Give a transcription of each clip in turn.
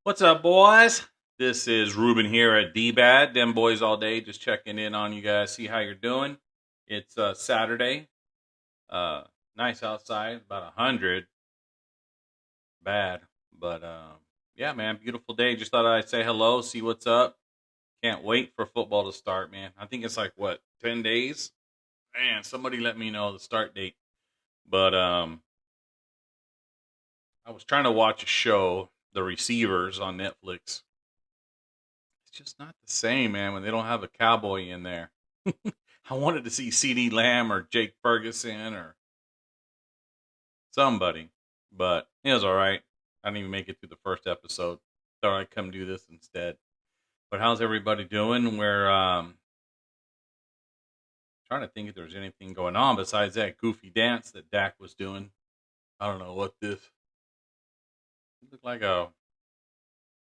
What's up, boys? This is Ruben here at DBAD, Dem Boys All Day, just checking in on you guys, see how you're doing. It's Saturday. Uh, nice outside, about 100. Bad, but yeah, man, beautiful day. Just thought I'd say hello, see what's up. Can't wait for football to start, man. I think it's like what 10 days. Man, somebody let me know the start date. But I was trying to watch a show, The Receivers, on Netflix. It's just not the same, man, when they don't have a cowboy in there. I wanted to see CD Lamb or Jake Ferguson or somebody, but it was all right. I didn't even make it through the first episode. Thought I'd come do this instead. But how's everybody doing? We're trying to think if there's anything going on besides that goofy dance that Dak was doing. I don't know what this. It looked like a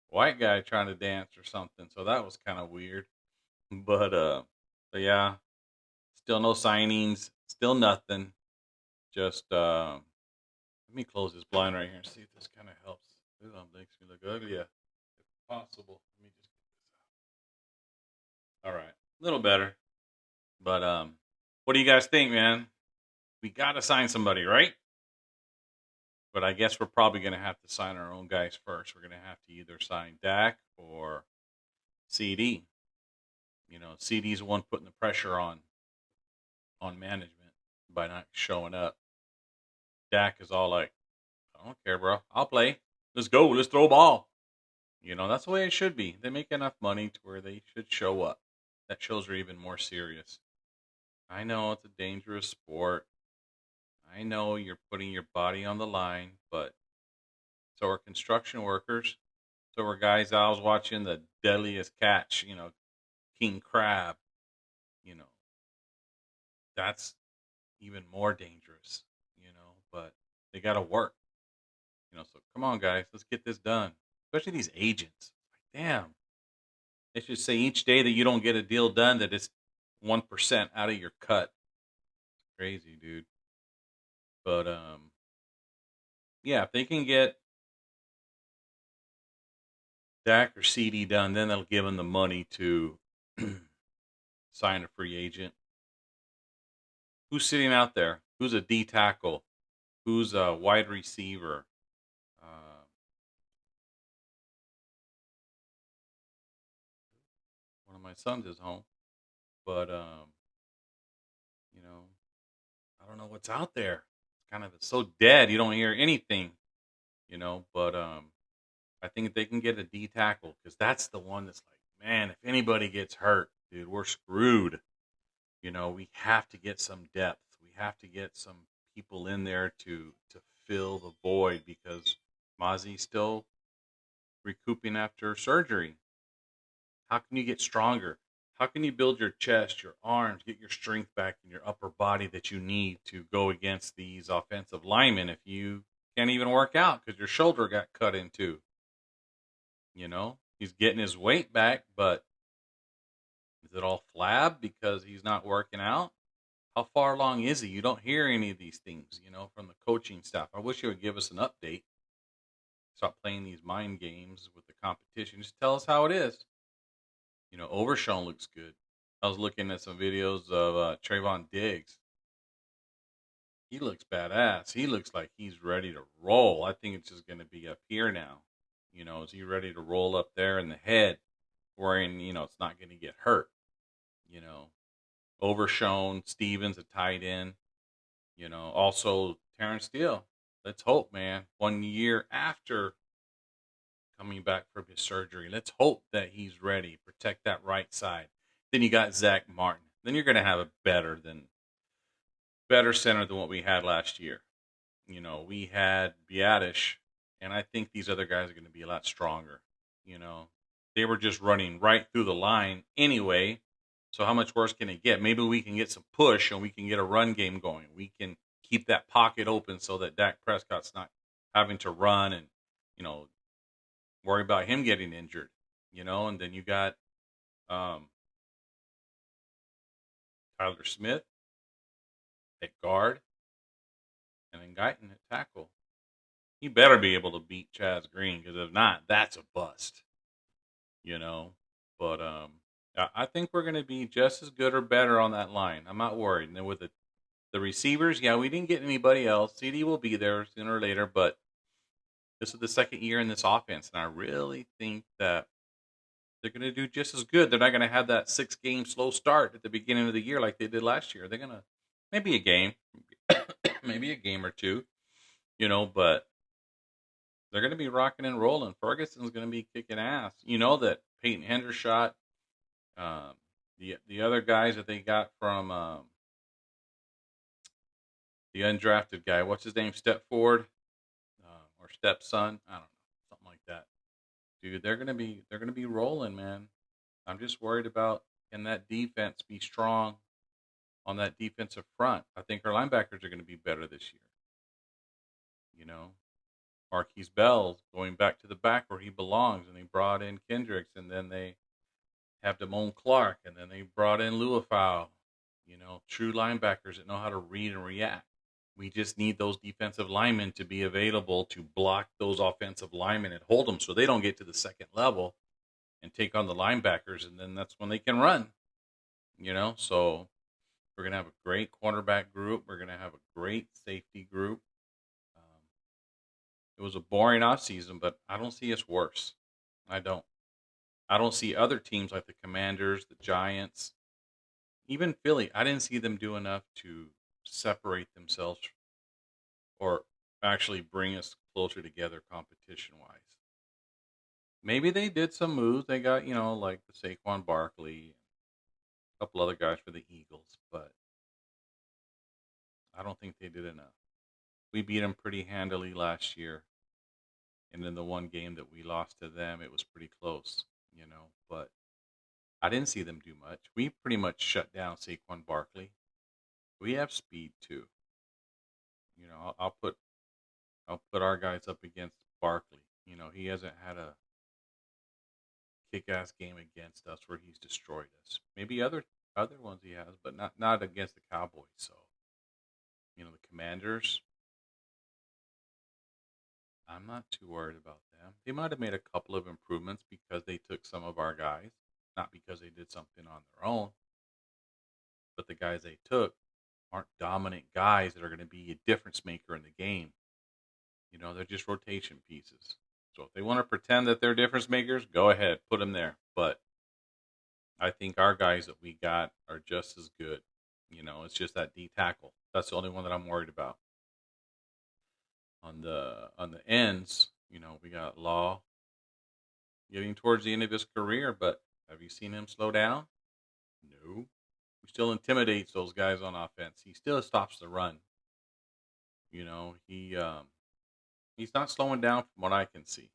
white guy trying to dance or something, so that was kind of weird. But but yeah, still no signings, still nothing. Just let me close this blind right here and see if this kind of helps. This one makes me look ugly, if possible. Let me just get this out. All right, a little better. But what do you guys think, man? We got to sign somebody, right? But I guess we're probably going to have to sign our own guys first. We're going to have to either sign Dak or CD. You know, CD's the one putting the pressure on management by not showing up. Dak is all like, I don't care, bro. I'll play. Let's go. Let's throw a ball. You know, that's the way it should be. They make enough money to where they should show up. That shows are even more serious. I know it's a dangerous sport. I know you're putting your body on the line, but so are construction workers. So are guys. I was watching the deadliest catch, King Crab. You know, that's even more dangerous, but they got to work. So come on, guys. Let's get this done. Especially these agents. Like, damn. They should say each day that you don't get a deal done that it's 1% out of your cut. Crazy, dude. But yeah, if they can get Dak or CD done, then they'll give them the money to sign a free agent. Who's sitting out there? Who's a D tackle? Who's a wide receiver? One of my sons is home, but you know, I don't know what's out there. It's so dead. You don't hear anything, But I think if they can get a D tackle, because that's the one that's like, man, if anybody gets hurt, dude, we're screwed. We have to get some depth. We have to get some people in there to fill the void because Mozzie's still recouping after surgery. How can you get stronger? How can you build your chest, your arms, get your strength back in your upper body that you need to go against these offensive linemen if you can't even work out because your shoulder got cut in two? He's getting his weight back, but is it all flab because he's not working out? How far along is he? You don't hear any of these things, from the coaching staff. I wish you would give us an update. Stop playing these mind games with the competition. Just tell us how it is. Overshown looks good. I was looking at some videos of Trayvon Diggs. He looks badass. He looks like he's ready to roll. I think it's just going to be up here now. Is he ready to roll up there in the head where, it's not going to get hurt? You know, Overshown, Stevens, a tight end. Also Terrence Steele. Let's hope, man. 1 year after coming back from his surgery, let's hope that he's ready. Protect that right side. Then you got Zach Martin. Then you're going to have a better center than what we had last year. We had Biadish, and I think these other guys are going to be a lot stronger. They were just running right through the line anyway. So how much worse can it get? Maybe we can get some push and we can get a run game going. We can keep that pocket open so that Dak Prescott's not having to run and, worry about him getting injured, and then you got Tyler Smith at guard and then Guyton at tackle. He better be able to beat Chaz Green, because if not, that's a bust. You know, but I think we're going to be just as good or better on that line. I'm not worried. And then with the receivers, yeah, we didn't get anybody else. CD will be there sooner or later, but this is the second year in this offense, and I really think that they're going to do just as good. They're not going to have that 6-game slow start at the beginning of the year like they did last year. They're going to maybe a game, maybe a game or two, but they're going to be rocking and rolling. Ferguson's going to be kicking ass. You know that Peyton Hendershot, the other guys that they got from the undrafted guy, what's his name, Step Ford or Stepson, I don't know, something like that. Dude, they're gonna be rolling, man. I'm just worried about, can that defense be strong on that defensive front. I think our linebackers are going to be better this year. Marquise Bell's going back to the back where he belongs, and they brought in Kendricks, and then they have Damone Clark, and then they brought in Luafau. True linebackers that know how to read and react. We just need those defensive linemen to be available to block those offensive linemen and hold them so they don't get to the second level and take on the linebackers, and then that's when they can run. So we're going to have a great cornerback group. We're going to have a great safety group. It was a boring offseason, but I don't see us worse. I don't see other teams like the Commanders, the Giants, even Philly. I didn't see them do enough to separate themselves or actually bring us closer together competition-wise. Maybe they did some moves. They got, like the Saquon Barkley, a couple other guys for the Eagles, but I don't think they did enough. We beat them pretty handily last year. And in the one game that we lost to them, it was pretty close, but I didn't see them do much. We pretty much shut down Saquon Barkley. We have speed too. I'll put our guys up against Barkley. He hasn't had a kick-ass game against us where he's destroyed us. Maybe other ones he has, but not against the Cowboys. So, the Commanders, I'm not too worried about them. They might have made a couple of improvements because they took some of our guys, not because they did something on their own. But the guys they took aren't dominant guys that are going to be a difference maker in the game. They're just rotation pieces. So if they want to pretend that they're difference makers, go ahead, put them there. But I think our guys that we got are just as good. It's just that D tackle. That's the only one that I'm worried about. On the ends, we got Law getting towards the end of his career, but have you seen him slow down? No. He still intimidates those guys on offense. He still stops the run. He's not slowing down from what I can see.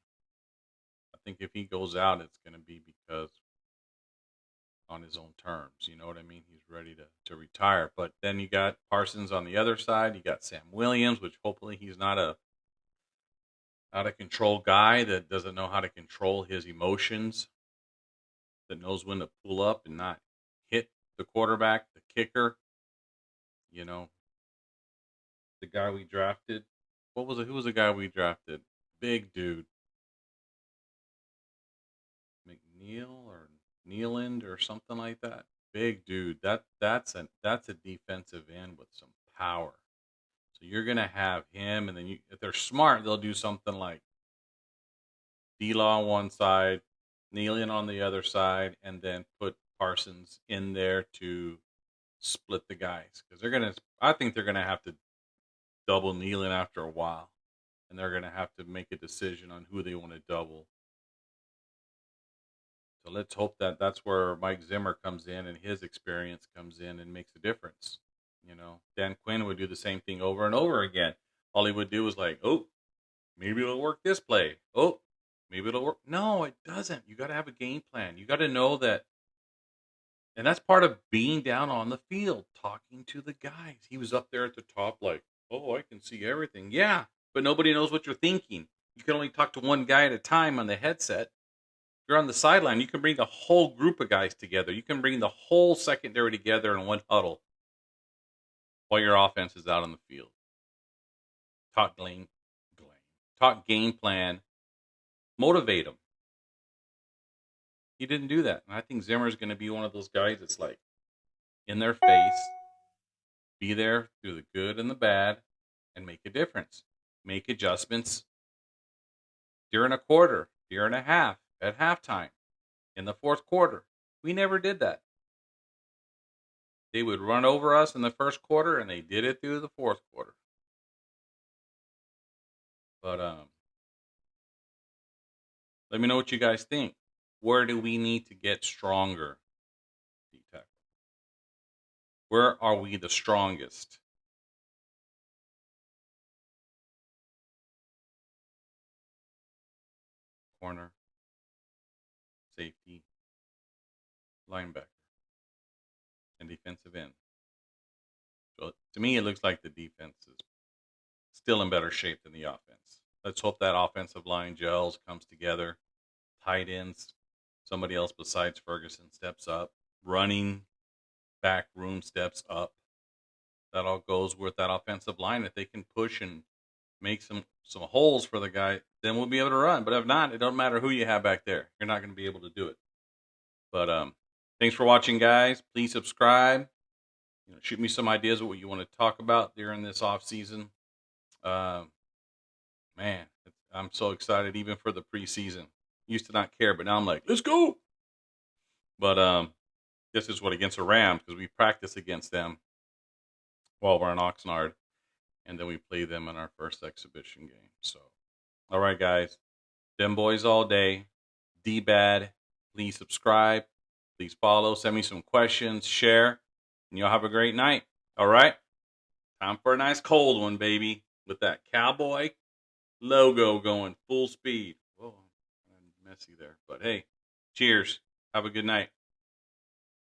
I think if he goes out, it's going to be because on his own terms. You know what I mean? He's ready to retire. But then you got Parsons on the other side. You got Sam Williams, which hopefully he's not a out of control guy that doesn't know how to control his emotions, that knows when to pull up and not hit the quarterback, the kicker. The guy we drafted. What was it? Who was the guy we drafted? Big dude. McNeil or Nealand or something like that. Big dude. That's a defensive end with some power. So you're gonna have him, and then if they're smart, they'll do something like D-Law on one side, Nealand on the other side, and then put Parsons in there to split the guys, because I think they're gonna have to double Nealand after a while, and they're gonna have to make a decision on who they want to double. So let's hope that that's where Mike Zimmer comes in and his experience comes in and makes a difference. Dan Quinn would do the same thing over and over again. All he would do is like, oh, maybe it'll work this play. Oh, maybe it'll work. No, it doesn't. You got to have a game plan. You got to know that. And that's part of being down on the field, talking to the guys. He was up there at the top like, oh, I can see everything. Yeah, but nobody knows what you're thinking. You can only talk to one guy at a time on the headset. If you're on the sideline, you can bring the whole group of guys together. You can bring the whole secondary together in one huddle while your offense is out on the field. Talk talk game plan, motivate them. He didn't do that. And I think Zimmer's going to be one of those guys that's like in their face, be there through the good and the bad, and make a difference. Make adjustments during a quarter, during a half, at halftime, in the fourth quarter. We never did that. They would run over us in the first quarter, and they did it through the fourth quarter. But let me know what you guys think. Where do we need to get stronger? D-tackle. Where are we the strongest? Corner, safety, linebacker, and defensive end. So to me, it looks like the defense is still in better shape than the offense. Let's hope that offensive line gels, comes together. Tight ends, somebody else besides Ferguson steps up. Running back room steps up. That all goes with that offensive line. If they can push and make some holes for the guy, then we'll be able to run. But if not, it don't matter who you have back there. You're not going to be able to do it. But thanks for watching, guys. Please subscribe. Shoot me some ideas of what you want to talk about during this off season. Man, I'm so excited even for the preseason. Used to not care, but now I'm like, let's go. But this is what against the Rams, because we practice against them while we're in Oxnard, and then we play them in our first exhibition game. So, all right, guys, them boys all day. D-Bad, please subscribe, please follow, send me some questions, share, and y'all have a great night. All right, time for a nice cold one, baby, with that cowboy logo going full speed. Whoa, I'm messy there, but hey, cheers. Have a good night.